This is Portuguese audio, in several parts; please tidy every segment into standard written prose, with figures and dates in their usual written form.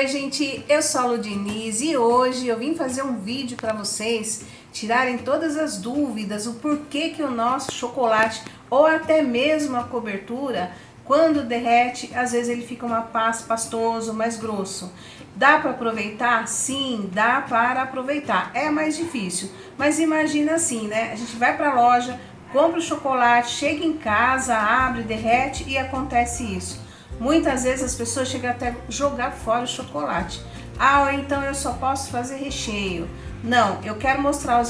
Oi gente, eu sou a Lu Diniz e hoje eu vim fazer um vídeo para vocês tirarem todas as dúvidas, o porquê que o nosso chocolate ou até mesmo a cobertura, quando derrete, às vezes ele fica uma pasta pastoso, mais grosso. Dá para aproveitar? Sim, dá para aproveitar. É mais difícil, mas imagina assim, né? A gente vai para a loja, compra o chocolate, chega em casa, abre, derrete e acontece isso. Muitas vezes as pessoas chegam até a jogar fora o chocolate. Ah, ou então eu só posso fazer recheio. Não, eu quero mostrar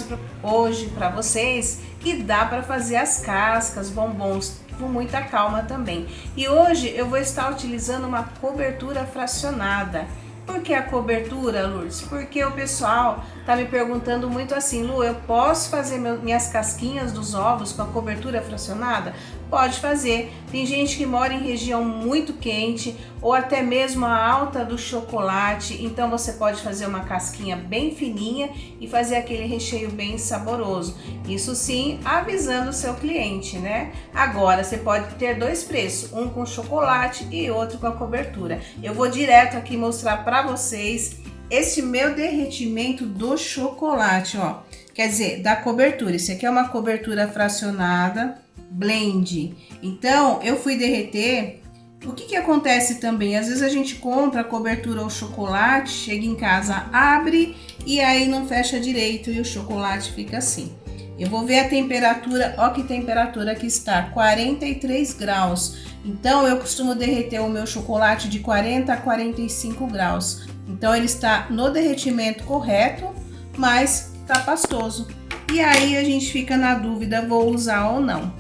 hoje para vocês que dá para fazer as cascas, bombons, com muita calma também. E hoje eu vou estar utilizando uma cobertura fracionada. Por que a cobertura, Lourdes? Porque o pessoal tá me perguntando muito assim: Lu, eu posso fazer minhas casquinhas dos ovos com a cobertura fracionada? Pode fazer. Tem gente que mora em região muito quente ou até mesmo a alta do chocolate, então você pode fazer uma casquinha bem fininha e fazer aquele recheio bem saboroso. Isso sim, avisando o seu cliente, né? Agora, você pode ter dois preços, um com chocolate e outro com a cobertura. Eu vou direto aqui mostrar para vocês esse meu derretimento do chocolate, ó. Quer dizer, da cobertura. Isso aqui é uma cobertura fracionada, blend. Então, eu fui derreter. O que acontece também? Às vezes a gente compra a cobertura ou chocolate, chega em casa, abre e aí não fecha direito e o chocolate fica assim. Eu vou ver a temperatura, ó que temperatura que está, 43 graus. Então, eu costumo derreter o meu chocolate de 40 a 45 graus. Então, ele está no derretimento correto, mas tá pastoso. E aí, a gente fica na dúvida, vou usar ou não.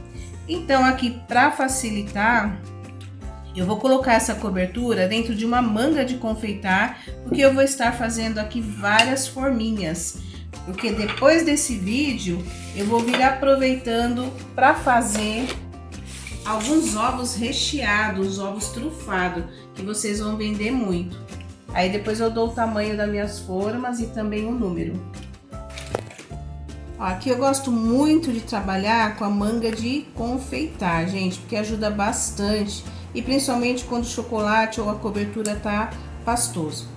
Então, aqui, para facilitar, eu vou colocar essa cobertura dentro de uma manga de confeitar, porque eu vou estar fazendo aqui várias forminhas. Porque depois desse vídeo, eu vou vir aproveitando para fazer alguns ovos recheados, ovos trufados, que vocês vão vender muito. Aí depois eu dou o tamanho das minhas formas e também o número. Ó, aqui eu gosto muito de trabalhar com a manga de confeitar, gente, porque ajuda bastante. E principalmente quando o chocolate ou a cobertura tá pastoso.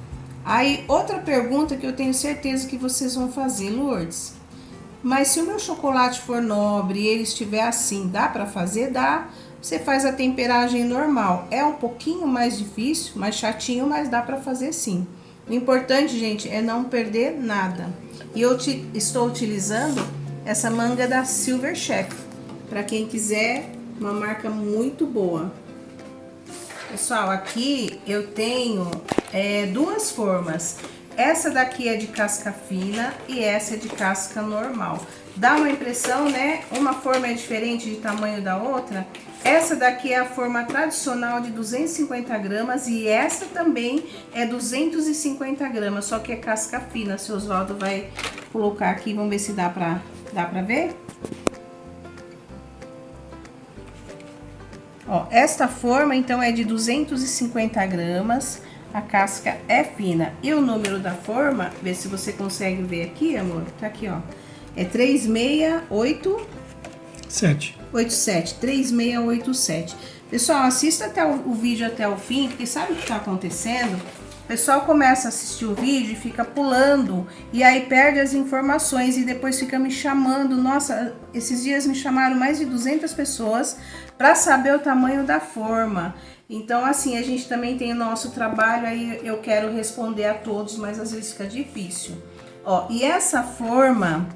Aí, outra pergunta que eu tenho certeza que vocês vão fazer, Lourdes. Mas se o meu chocolate for nobre e ele estiver assim, dá para fazer? Dá. Você faz a temperagem normal. É um pouquinho mais difícil, mais chatinho, mas dá para fazer sim. O importante, gente, é não perder nada. E eu estou utilizando essa manga da Silver Chef. Para quem quiser, uma marca muito boa. Pessoal, aqui eu tenho duas formas. Essa daqui é de casca fina e essa é de casca normal. Dá uma impressão, né? Uma forma é diferente de tamanho da outra. Essa daqui é a forma tradicional de 250 gramas e essa também é 250 gramas, só que é casca fina. Seu Oswaldo vai colocar aqui, vamos ver se dá pra ver. Ó, esta forma, então, é de 250 gramas, a casca é fina. E o número da forma, vê se você consegue ver aqui, amor, tá aqui, ó. É 3687. 3687. Pessoal, assista até o vídeo até o fim, porque sabe o que tá acontecendo? O pessoal começa a assistir o vídeo e fica pulando, e aí perde as informações e depois fica me chamando. Nossa, esses dias me chamaram mais de 200 pessoas para saber o tamanho da forma. Então, assim, a gente também tem o nosso trabalho, aí eu quero responder a todos, mas às vezes fica difícil. Ó, e essa forma,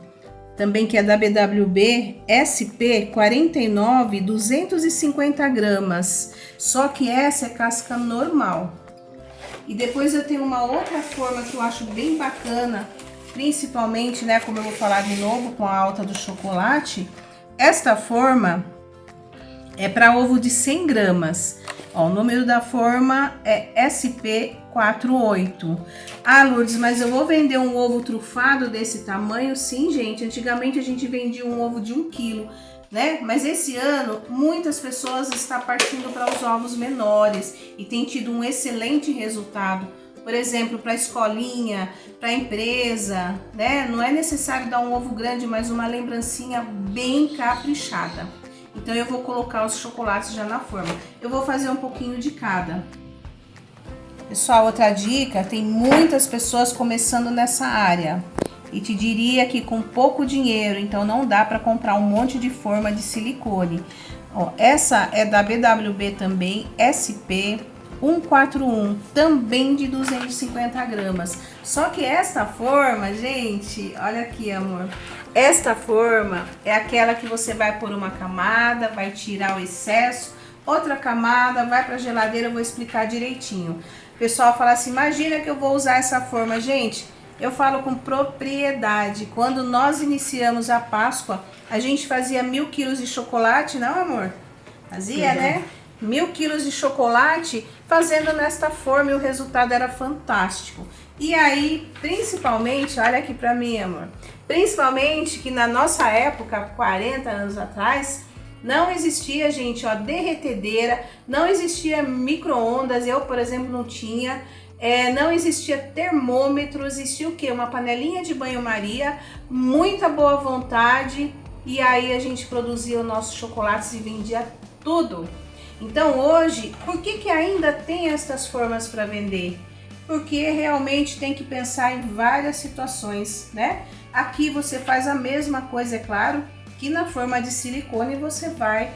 também que é da BWB, SP 49, 250 gramas. Só que essa é casca normal. E depois eu tenho uma outra forma que eu acho bem bacana, principalmente, né, como eu vou falar de novo, com a alta do chocolate. Esta forma é para ovo de 100 gramas. Ó, o número da forma é SP48. Ah, Lourdes, mas eu vou vender um ovo trufado desse tamanho? Sim, gente. Antigamente a gente vendia um ovo de 1 quilo. Né? Mas esse ano muitas pessoas estão partindo para os ovos menores e tem tido um excelente resultado. Por exemplo, para a escolinha, para a empresa, né? Não é necessário dar um ovo grande, mas uma lembrancinha bem caprichada. Então eu vou colocar os chocolates já na forma. Eu vou fazer um pouquinho de cada. Pessoal, outra dica, tem muitas pessoas começando nessa área. E te diria que com pouco dinheiro, então não dá para comprar um monte de forma de silicone. Ó, essa é da BWB também, SP 141, também de 250 gramas. Só que esta forma, gente, olha aqui, amor. Esta forma é aquela que você vai pôr uma camada, vai tirar o excesso, outra camada, vai para a geladeira, eu vou explicar direitinho. O pessoal fala assim, imagina que eu vou usar essa forma, gente. Eu falo com propriedade. Quando nós iniciamos a Páscoa, a gente fazia 1000 quilos de chocolate, não, amor? Fazia, né? 1000 quilos de chocolate fazendo nesta forma e o resultado era fantástico. E aí, principalmente, olha aqui pra mim, amor. Principalmente que na nossa época, 40 anos atrás, não existia, gente, ó, derretedeira, não existia micro-ondas, eu, por exemplo, não tinha. Não existia termômetro, existia o quê? Uma panelinha de banho-maria, muita boa vontade, e aí a gente produzia os nossos chocolates e vendia tudo. Então hoje, por que ainda tem essas formas para vender? Porque realmente tem que pensar em várias situações, né? Aqui você faz a mesma coisa, é claro, que na forma de silicone você vai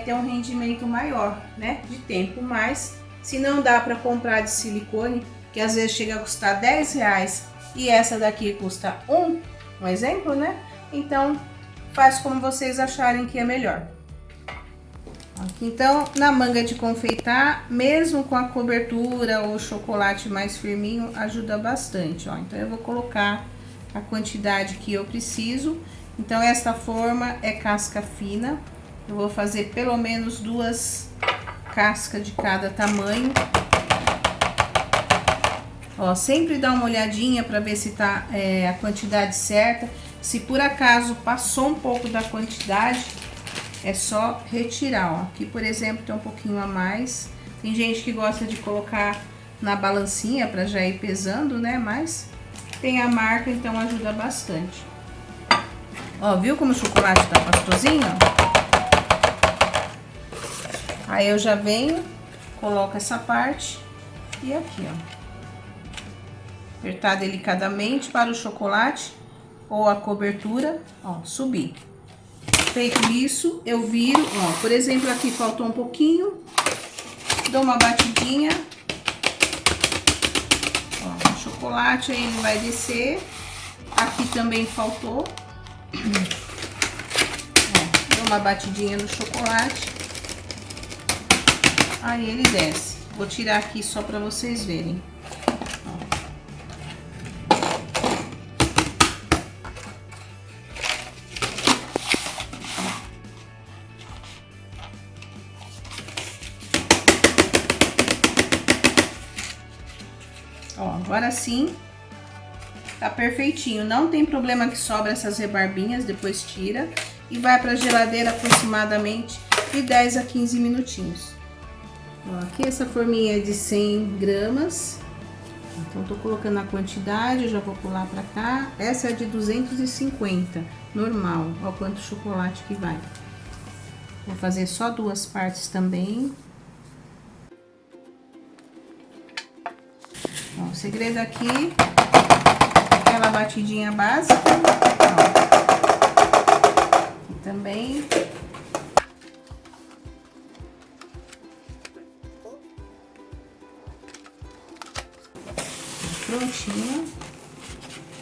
ter um rendimento maior, né? De tempo, mas se não dá para comprar de silicone, que às vezes chega a custar 10 reais e essa daqui custa um exemplo, né? Então, faz como vocês acharem que é melhor. Aqui, então, na manga de confeitar, mesmo com a cobertura ou chocolate mais firminho, ajuda bastante, ó. Então, eu vou colocar a quantidade que eu preciso. Então, esta forma é casca fina. Eu vou fazer pelo menos 2 casca de cada tamanho. Ó, sempre dá uma olhadinha para ver se tá a quantidade certa. Se por acaso passou um pouco da quantidade, é só retirar, ó. Aqui, por exemplo, tem um pouquinho a mais. Tem gente que gosta de colocar na balancinha para já ir pesando, né? Mas tem a marca, então ajuda bastante. Ó, viu como o chocolate tá pastosinho, ó? Aí eu já venho, coloco essa parte e aqui, ó. Apertar delicadamente para o chocolate ou a cobertura, ó, subir. Feito isso, eu viro, ó, por exemplo, aqui faltou um pouquinho, dou uma batidinha, ó, o chocolate aí ele vai descer, aqui também faltou, ó, dou uma batidinha no chocolate. Aí ele desce. Vou tirar aqui só para vocês verem. Ó, agora sim tá perfeitinho. Não tem problema que sobra essas rebarbinhas, depois tira e vai para a geladeira aproximadamente de 10 a 15 minutinhos. Ó, aqui essa forminha é de 100 gramas, então tô colocando a quantidade, já vou pular pra cá. Essa é de 250, normal, ó quanto chocolate que vai. Vou fazer só 2 partes também. Ó, o segredo aqui, aquela batidinha básica, ó. Aqui também. Prontinho.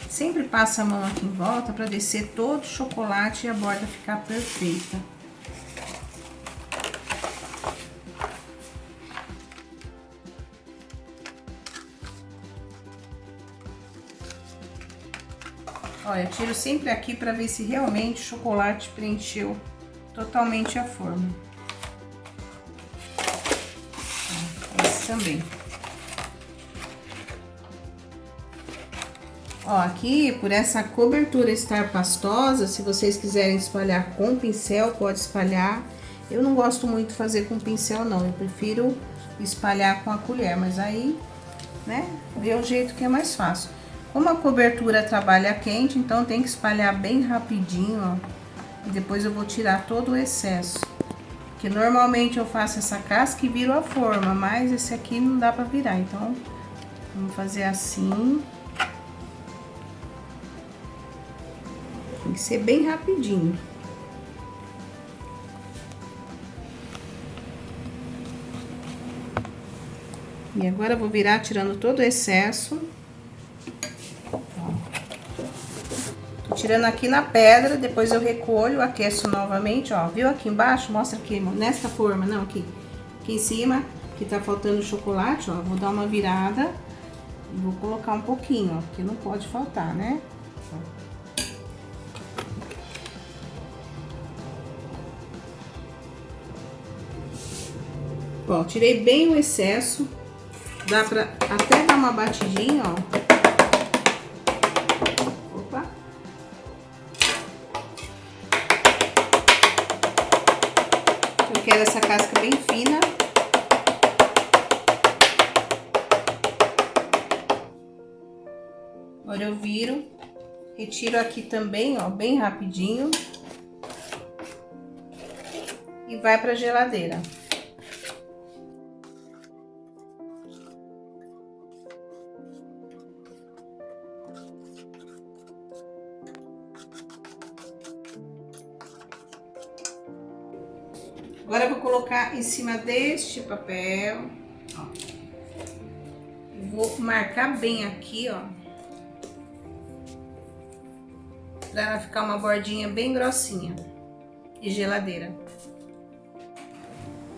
Sempre passa a mão aqui em volta para descer todo o chocolate e a borda ficar perfeita. Olha, eu tiro sempre aqui para ver se realmente o chocolate preencheu totalmente a forma. Esse também. Ó, aqui, por essa cobertura estar pastosa, se vocês quiserem espalhar com pincel, pode espalhar. Eu não gosto muito de fazer com pincel, não. Eu prefiro espalhar com a colher, mas aí, né, vê o jeito que é mais fácil. Como a cobertura trabalha quente, então tem que espalhar bem rapidinho, ó. E depois eu vou tirar todo o excesso. Porque normalmente eu faço essa casca e viro a forma, mas esse aqui não dá pra virar, então vamos fazer assim. Tem que ser bem rapidinho. E agora eu vou virar tirando todo o excesso. Tô tirando aqui na pedra, depois eu recolho, aqueço novamente, ó. Viu aqui embaixo? Mostra aqui, nesta forma, não, aqui. Aqui em cima, que tá faltando chocolate, ó. Vou dar uma virada e vou colocar um pouquinho, ó, porque não pode faltar, né? Ó, tirei bem o excesso. Dá pra até dar uma batidinha, ó. Opa. Eu quero essa casca bem fina. Agora eu viro, retiro aqui também, ó, bem rapidinho. E vai pra geladeira. Agora eu vou colocar em cima deste papel, ó. Vou marcar bem aqui, ó. Pra ela ficar uma bordinha bem grossinha. E geladeira.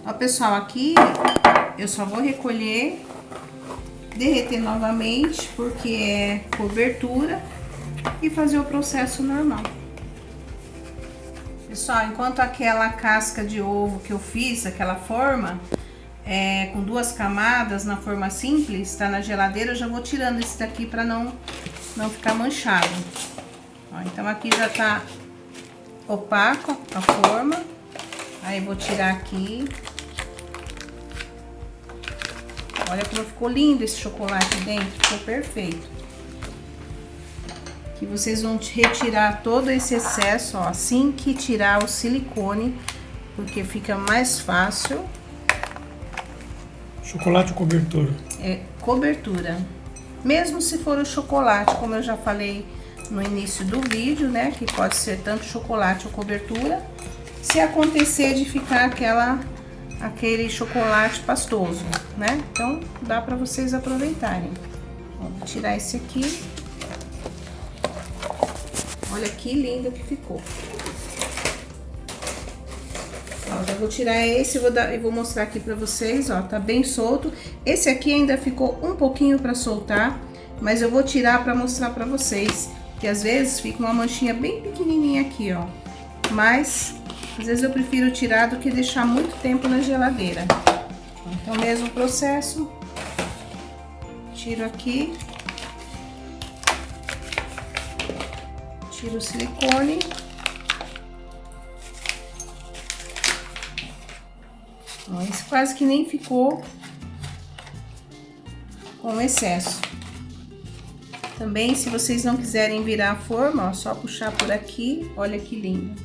Ó, pessoal, aqui eu só vou recolher, derreter novamente, porque é cobertura, e fazer o processo normal. Pessoal, enquanto aquela casca de ovo que eu fiz, aquela forma, com 2 camadas na forma simples, tá na geladeira, eu já vou tirando esse daqui pra não ficar manchado. Ó, então aqui já tá opaco a forma, aí vou tirar aqui. Olha como ficou lindo esse chocolate dentro, ficou perfeito. Que vocês vão retirar todo esse excesso, ó, assim que tirar o silicone, porque fica mais fácil. Chocolate ou cobertura? É cobertura. Mesmo se for o chocolate, como eu já falei no início do vídeo, né, que pode ser tanto chocolate ou cobertura. Se acontecer de ficar aquele chocolate pastoso, né? Então dá para vocês aproveitarem. Vou tirar esse aqui. Olha que lindo que ficou. Ó, já vou tirar esse e vou mostrar aqui pra vocês, ó, tá bem solto. Esse aqui ainda ficou um pouquinho pra soltar, mas eu vou tirar pra mostrar pra vocês, que às vezes fica uma manchinha bem pequenininha aqui, ó. Mas, às vezes eu prefiro tirar do que deixar muito tempo na geladeira. Então, mesmo processo, tiro aqui. Tiro o silicone. Ó, esse quase que nem ficou com excesso. Também, se vocês não quiserem virar a forma, ó, só puxar por aqui, olha que lindo.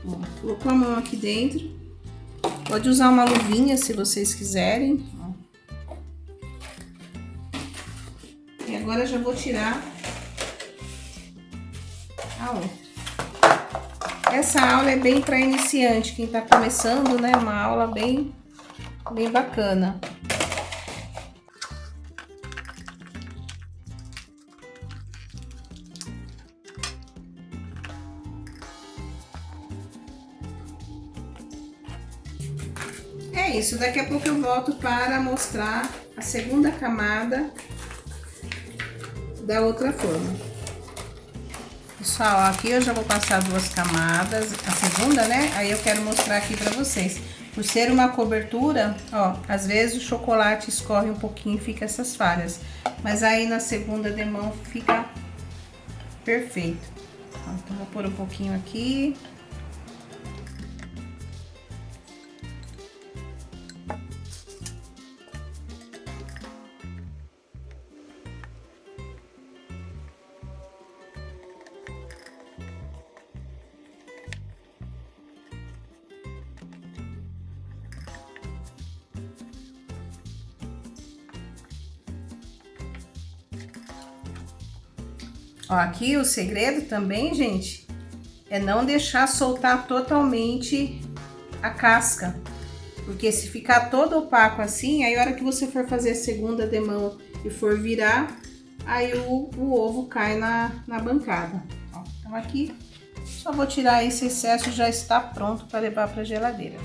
Ó, colocou a mão aqui dentro. Pode usar uma luvinha se vocês quiserem. Ó. E agora já vou tirar a outra. Essa aula é bem para iniciante, quem tá começando, né? Uma aula bem bacana. É isso, daqui a pouco eu volto para mostrar a segunda camada da outra forma. Pessoal, aqui eu já vou passar 2 camadas, a segunda, né? Aí eu quero mostrar aqui pra vocês. Por ser uma cobertura, ó, às vezes o chocolate escorre um pouquinho e fica essas falhas. Mas aí na segunda demão fica perfeito. Ó, então vou pôr um pouquinho aqui. Ó, aqui o segredo também, gente, é não deixar soltar totalmente a casca. Porque se ficar todo opaco assim, aí a hora que você for fazer a segunda demão e for virar, aí o ovo cai na bancada. Ó, então aqui, só vou tirar esse excesso, já está pronto para levar para a geladeira.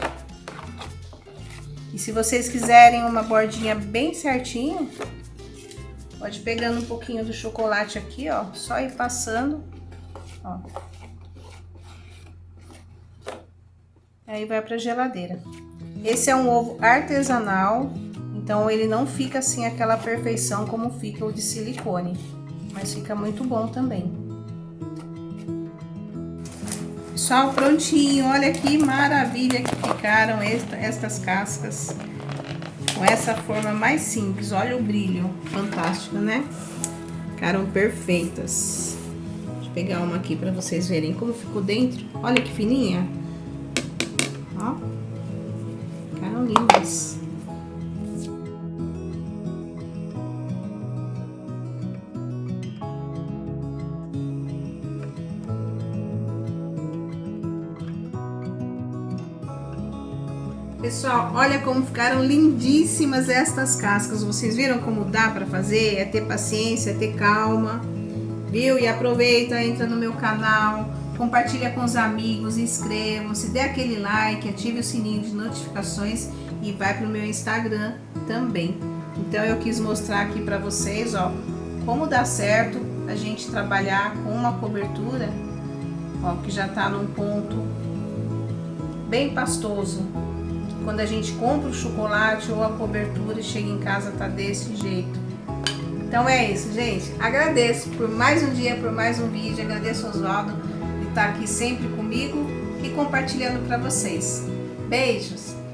E se vocês quiserem uma bordinha bem certinho, pode pegando um pouquinho do chocolate aqui, ó, só ir passando, ó. Aí vai pra geladeira. Esse é um ovo artesanal, então ele não fica assim aquela perfeição como fica o de silicone, mas fica muito bom também. Pessoal, prontinho, olha que maravilha que ficaram estas cascas. Com essa forma mais simples, olha o brilho, fantástico, né? Ficaram perfeitas. Deixa eu pegar uma aqui para vocês verem como ficou dentro. Olha que fininha. Ó, ficaram lindas. Pessoal, olha como ficaram lindíssimas estas cascas. Vocês viram como dá para fazer? É ter paciência, é ter calma, viu? E aproveita, entra no meu canal, compartilha com os amigos, inscrevam-se, dê aquele like, ative o sininho de notificações e vai pro meu Instagram também. Então eu quis mostrar aqui para vocês, ó, como dá certo a gente trabalhar com uma cobertura, ó, que já tá num ponto bem pastoso. Quando a gente compra o chocolate ou a cobertura e chega em casa tá desse jeito. Então é isso, gente. Agradeço por mais um dia, por mais um vídeo. Agradeço ao Oswaldo de estar aqui sempre comigo e compartilhando para vocês. Beijos!